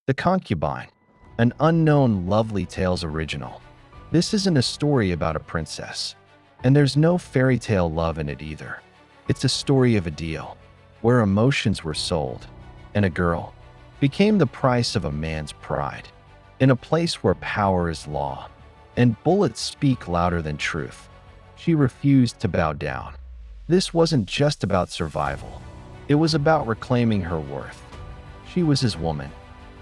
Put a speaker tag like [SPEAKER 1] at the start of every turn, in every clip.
[SPEAKER 1] The Concubine, an unknown Lovely Tales original. This isn't a story about a princess, and there's no fairy tale love in it either. It's a story of a deal, where emotions were sold, and a girl became the price of a man's pride. In a place where power is law, and bullets speak louder than truth, she refused to bow down. This wasn't just about survival. It was about reclaiming her worth. She was his woman,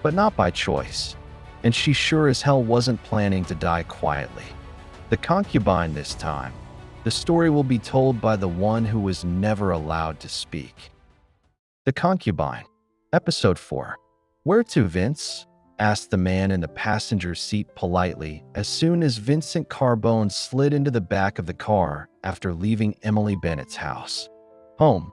[SPEAKER 1] but not by choice, and she sure as hell wasn't planning to die quietly. The Concubine this time. The story will be told by the one who was never allowed to speak. The Concubine, Episode 4. "Where to, Vince?" asked the man in the passenger seat politely as soon as Vincent Carbone slid into the back of the car after leaving Emily Bennett's house. "Home,"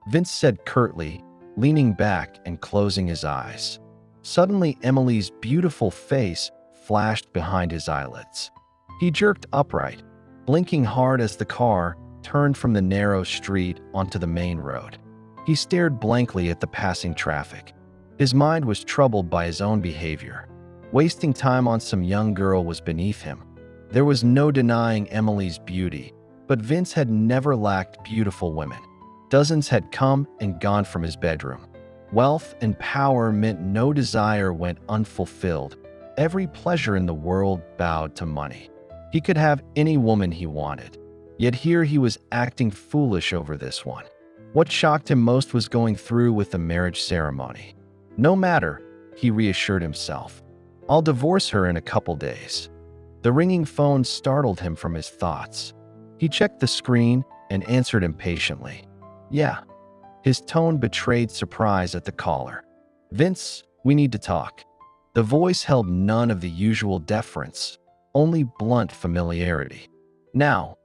[SPEAKER 1] Vince said curtly, leaning back and closing his eyes. Suddenly, Emily's beautiful face flashed behind his eyelids. He jerked upright, blinking hard as the car turned from the narrow street onto the main road. He stared blankly at the passing traffic. His mind was troubled by his own behavior. Wasting time on some young girl was beneath him. There was no denying Emily's beauty, but Vince had never lacked beautiful women. Dozens had come and gone from his bedroom. Wealth and power meant no desire went unfulfilled. Every pleasure in the world bowed to money. He could have any woman he wanted. Yet here he was acting foolish over this one. What shocked him most was going through with the marriage ceremony. No matter, he reassured himself. I'll divorce her in a couple days. The ringing phone startled him from his thoughts. He checked the screen and answered impatiently. Yeah. His tone betrayed surprise at the caller. "Vince, we need to talk." The voice held none of the usual deference, only blunt familiarity. "Now."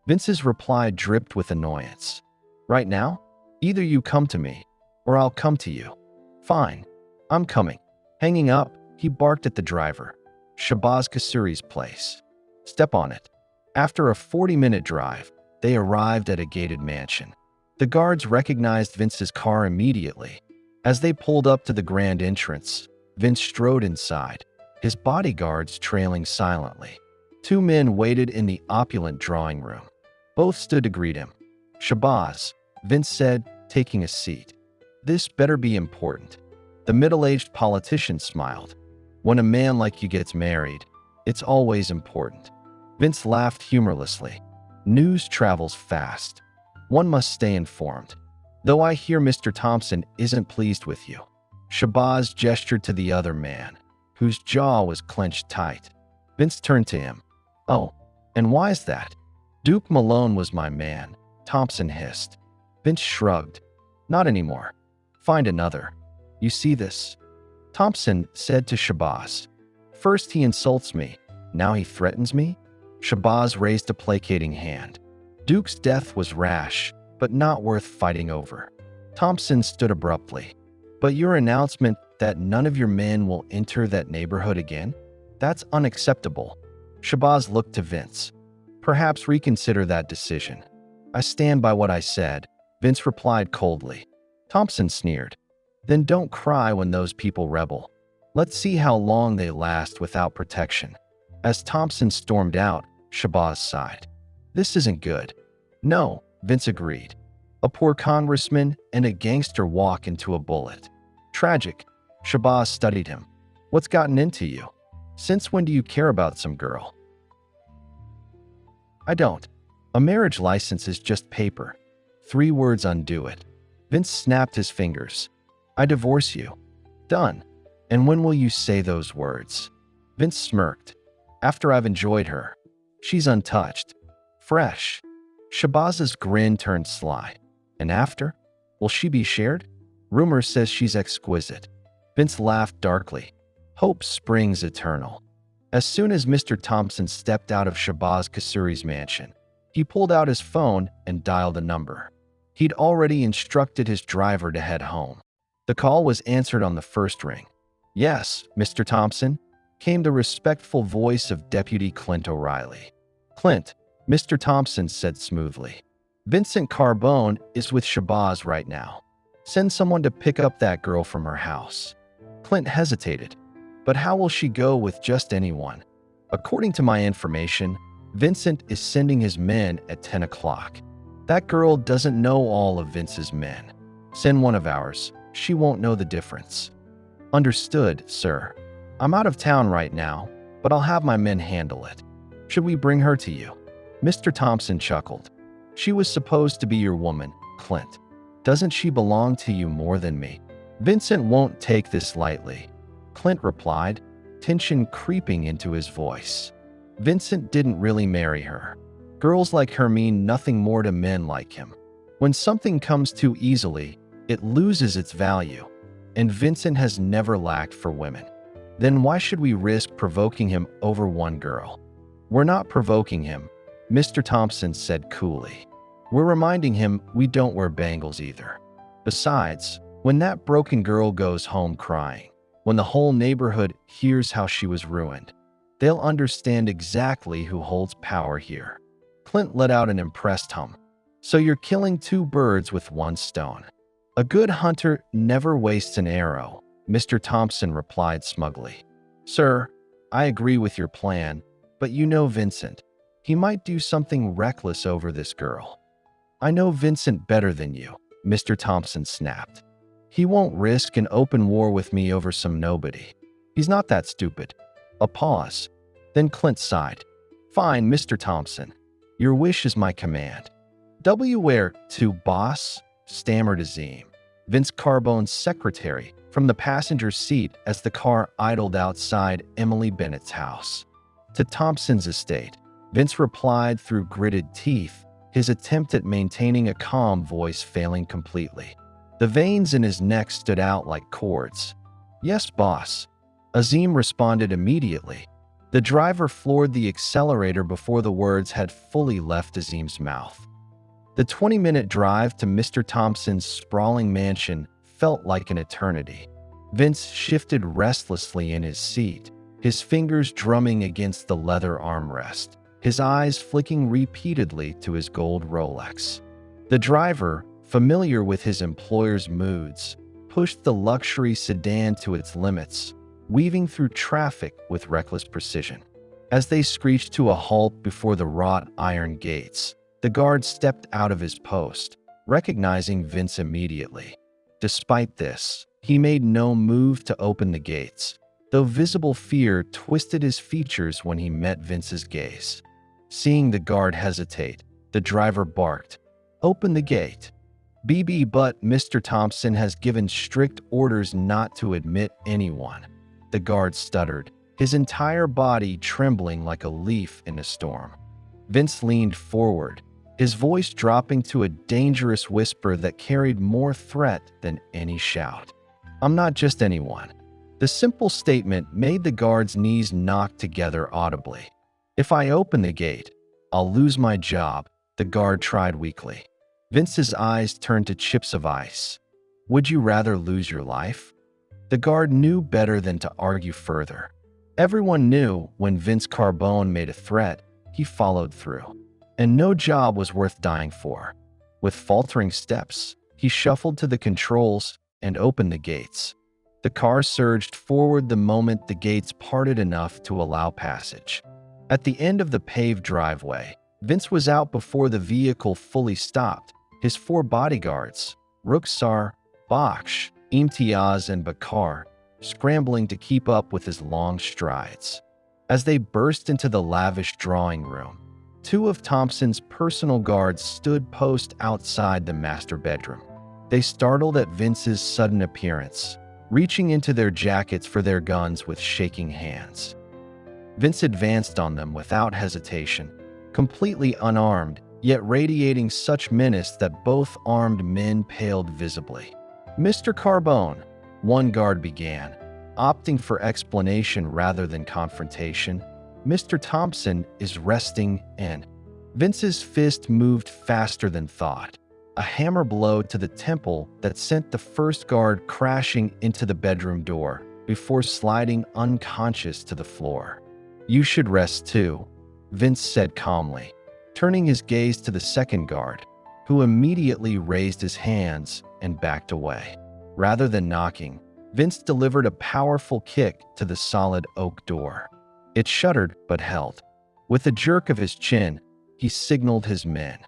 [SPEAKER 1] Vince's reply dripped with annoyance. "Right now? Either you come to me, or I'll come to you." "Fine. I'm coming." Hanging up, he barked at the driver. Shabazz Kasuri's place. "Step on it." After a 40-minute drive, they arrived at a gated mansion. The guards recognized Vince's car immediately. As they pulled up to the grand entrance, Vince strode inside, his bodyguards trailing silently. Two men waited in the opulent drawing room. Both stood to greet him. "Shabazz," Vince said, taking a seat. "This better be important." The middle-aged politician smiled. "When a man like you gets married, it's always important." Vince laughed humorlessly. "News travels fast. One must stay informed. Though I hear Mr. Thompson isn't pleased with you." Shabazz gestured to the other man, whose jaw was clenched tight. Vince turned to him. "Oh, and why's that?" "Duke Malone was my man," Thompson hissed. Vince shrugged. "Not anymore. Find another. You see this?" Thompson said to Shabazz. "First he insults me, now he threatens me?" Shabazz raised a placating hand. Duke's death was rash, but not worth fighting over. Thompson stood abruptly. "But your announcement that none of your men will enter that neighborhood again? That's unacceptable." Shabazz looked to Vince. "Perhaps reconsider that decision." "I stand by what I said," Vince replied coldly. Thompson sneered. "Then don't cry when those people rebel. Let's see how long they last without protection." As Thompson stormed out, Shabazz sighed. "This isn't good." "No," Vince agreed. "A poor congressman and a gangster walk into a bullet. Tragic." Shabazz studied him. "What's gotten into you? Since when do you care about some girl?" "I don't. A marriage license is just paper. 3 words undo it." Vince snapped his fingers. "I divorce you." "Done. And when will you say those words?" Vince smirked. "After I've enjoyed her. She's untouched. Fresh." Shabazz's grin turned sly. "And after? Will she be shared? Rumor says she's exquisite." Vince laughed darkly. "Hope springs eternal." As soon as Mr. Thompson stepped out of Shabazz Kasuri's mansion, he pulled out his phone and dialed a number. He'd already instructed his driver to head home. The call was answered on the first ring. "Yes, Mr. Thompson," came the respectful voice of Deputy Clint O'Reilly. "Clint," Mr. Thompson said smoothly. "Vincent Carbone is with Shabazz right now. Send someone to pick up that girl from her house." Clint hesitated. But how will she go with just anyone? According to my information, Vincent is sending his men at 10 o'clock. That girl doesn't know all of Vince's men. Send one of ours. She won't know the difference. Understood, sir. I'm out of town right now, but I'll have my men handle it. Should we bring her to you? Mr. Thompson chuckled. She was supposed to be your woman, Clint. Doesn't she belong to you more than me? Vincent won't take this lightly, Clint replied, tension creeping into his voice. Vincent didn't really marry her. Girls like her mean nothing more to men like him. When something comes too easily, it loses its value, and Vincent has never lacked for women. Then why should we risk provoking him over one girl? We're not provoking him, Mr. Thompson said coolly. We're reminding him we don't wear bangles either. Besides, when that broken girl goes home crying, when the whole neighborhood hears how she was ruined, they'll understand exactly who holds power here. Clint let out an impressed hum. So you're killing two birds with one stone. A good hunter never wastes an arrow, Mr. Thompson replied smugly. Sir, I agree with your plan, but you know Vincent. He might do something reckless over this girl. I know Vincent better than you, Mr. Thompson snapped. He won't risk an open war with me over some nobody. He's not that stupid. A pause. Then Clint sighed. Fine, Mr. Thompson. Your wish is my command. Where to, boss? Stammered Azim, Vince Carbone's secretary, from the passenger seat as the car idled outside Emily Bennett's house. To Thompson's estate, Vince replied through gritted teeth, his attempt at maintaining a calm voice failing completely. The veins in his neck stood out like cords. Yes, boss. Azim responded immediately. The driver floored the accelerator before the words had fully left Azim's mouth. The 20-minute drive to Mr. Thompson's sprawling mansion felt like an eternity. Vince shifted restlessly in his seat, his fingers drumming against the leather armrest, his eyes flicking repeatedly to his gold Rolex. The driver, familiar with his employer's moods, pushed the luxury sedan to its limits, weaving through traffic with reckless precision. As they screeched to a halt before the wrought iron gates, the guard stepped out of his post, recognizing Vince immediately. Despite this, he made no move to open the gates, though visible fear twisted his features when he met Vince's gaze. Seeing the guard hesitate, the driver barked, "Open the gate." But Mr. Thompson has given strict orders not to admit anyone. The guard stuttered, his entire body trembling like a leaf in a storm. Vince leaned forward, his voice dropping to a dangerous whisper that carried more threat than any shout. I'm not just anyone. The simple statement made the guard's knees knock together audibly. If I open the gate, I'll lose my job, the guard tried weakly. Vince's eyes turned to chips of ice. Would you rather lose your life? The guard knew better than to argue further. Everyone knew when Vince Carbone made a threat, he followed through. And no job was worth dying for. With faltering steps, he shuffled to the controls and opened the gates. The car surged forward the moment the gates parted enough to allow passage. At the end of the paved driveway, Vince was out before the vehicle fully stopped, his four bodyguards, Rukhsar, Baksh, Imtiaz, and Bakar, scrambling to keep up with his long strides. As they burst into the lavish drawing room, two of Thompson's personal guards stood post outside the master bedroom. They startled at Vince's sudden appearance, reaching into their jackets for their guns with shaking hands. Vince advanced on them without hesitation, completely unarmed, yet radiating such menace that both armed men paled visibly. Mr. Carbone, one guard began, opting for explanation rather than confrontation. Mr. Thompson is resting in. Vince's fist moved faster than thought, a hammer blow to the temple that sent the first guard crashing into the bedroom door before sliding unconscious to the floor. You should rest too, Vince said calmly, turning his gaze to the second guard, who immediately raised his hands and backed away. Rather than knocking, Vince delivered a powerful kick to the solid oak door. It shuddered but held. With a jerk of his chin, he signaled his men.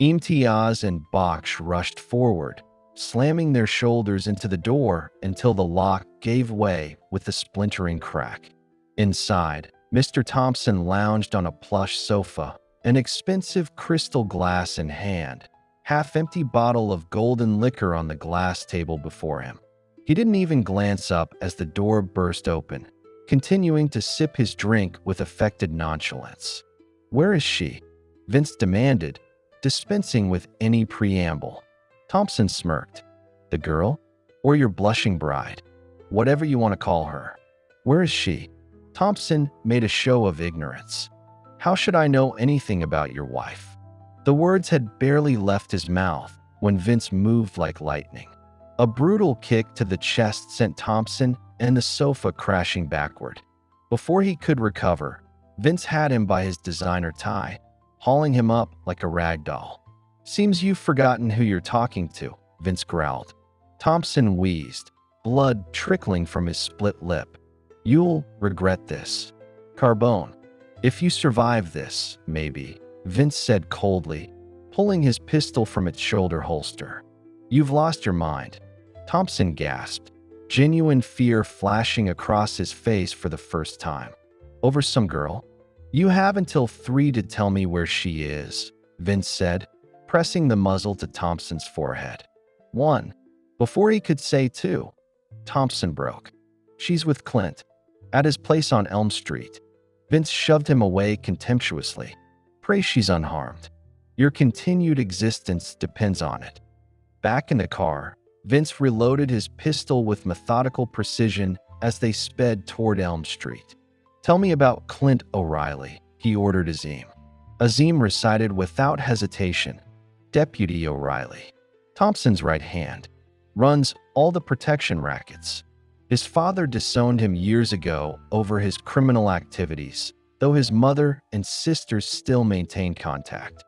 [SPEAKER 1] Imtiaz and Baksh rushed forward, slamming their shoulders into the door until the lock gave way with a splintering crack. Inside, Mr. Thompson lounged on a plush sofa, an expensive crystal glass in hand, half-empty bottle of golden liquor on the glass table before him. He didn't even glance up as the door burst open, continuing to sip his drink with affected nonchalance. "Where is she?" Vince demanded, dispensing with any preamble. Thompson smirked. "The girl? Or your blushing bride? Whatever you want to call her. Where is she?" Thompson made a show of ignorance. "How should I know anything about your wife?" The words had barely left his mouth when Vince moved like lightning. A brutal kick to the chest sent Thompson and the sofa crashing backward. Before he could recover, Vince had him by his designer tie, hauling him up like a rag doll. "Seems you've forgotten who you're talking to," Vince growled. Thompson wheezed, blood trickling from his split lip. "You'll regret this. Carbone. If you survive this, maybe," Vince said coldly, pulling his pistol from its shoulder holster. "You've lost your mind." Thompson gasped, genuine fear flashing across his face for the first time. "Over some girl? You have until 3 to tell me where she is," Vince said, pressing the muzzle to Thompson's forehead. 1. Before he could say 2, Thompson broke. "She's with Clint, at his place on Elm Street." Vince shoved him away contemptuously. "Pray she's unharmed. Your continued existence depends on it." Back in the car, Vince reloaded his pistol with methodical precision as they sped toward Elm Street. "Tell me about Clint O'Reilly," he ordered Azim. Azim recited without hesitation, "Deputy O'Reilly, Thompson's right hand, runs all the protection rackets. His father disowned him years ago over his criminal activities, though his mother and sisters still maintain contact.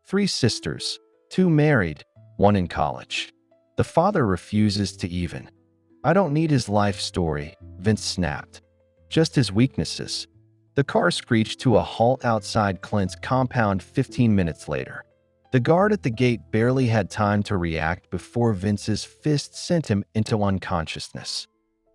[SPEAKER 1] 3 sisters, 2 married, 1 in college. The father refuses to even. I don't need his life story," Vince snapped. "Just his weaknesses." The car screeched to a halt outside Clint's compound 15 minutes later. The guard at the gate barely had time to react before Vince's fist sent him into unconsciousness.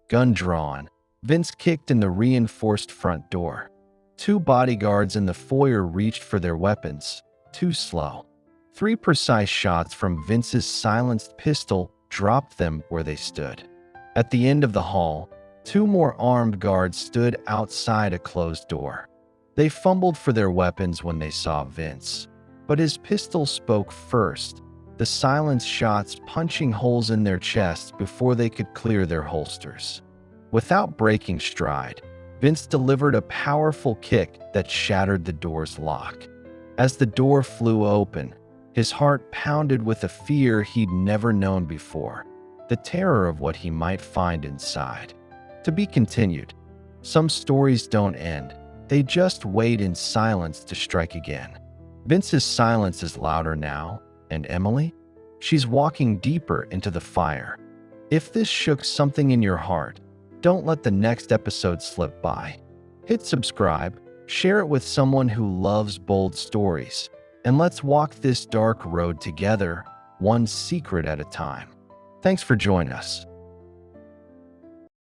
[SPEAKER 1] Gun drawn, Vince kicked in the reinforced front door. 2 bodyguards in the foyer reached for their weapons, too slow. 3 precise shots from Vince's silenced pistol dropped them where they stood. At the end of the hall, 2 more armed guards stood outside a closed door. They fumbled for their weapons when they saw Vince, but his pistol spoke first, the silenced shots punching holes in their chests before they could clear their holsters. Without breaking stride, Vince delivered a powerful kick that shattered the door's lock. As the door flew open, his heart pounded with a fear he'd never known before, the terror of what he might find inside. To be continued. Some stories don't end, they just wait in silence to strike again. Vince's silence is louder now, and Emily? She's walking deeper into the fire. If this shook something in your heart, don't let the next episode slip by. Hit subscribe, share it with someone who loves bold stories, and let's walk this dark road together, one secret at a time. Thanks for joining us.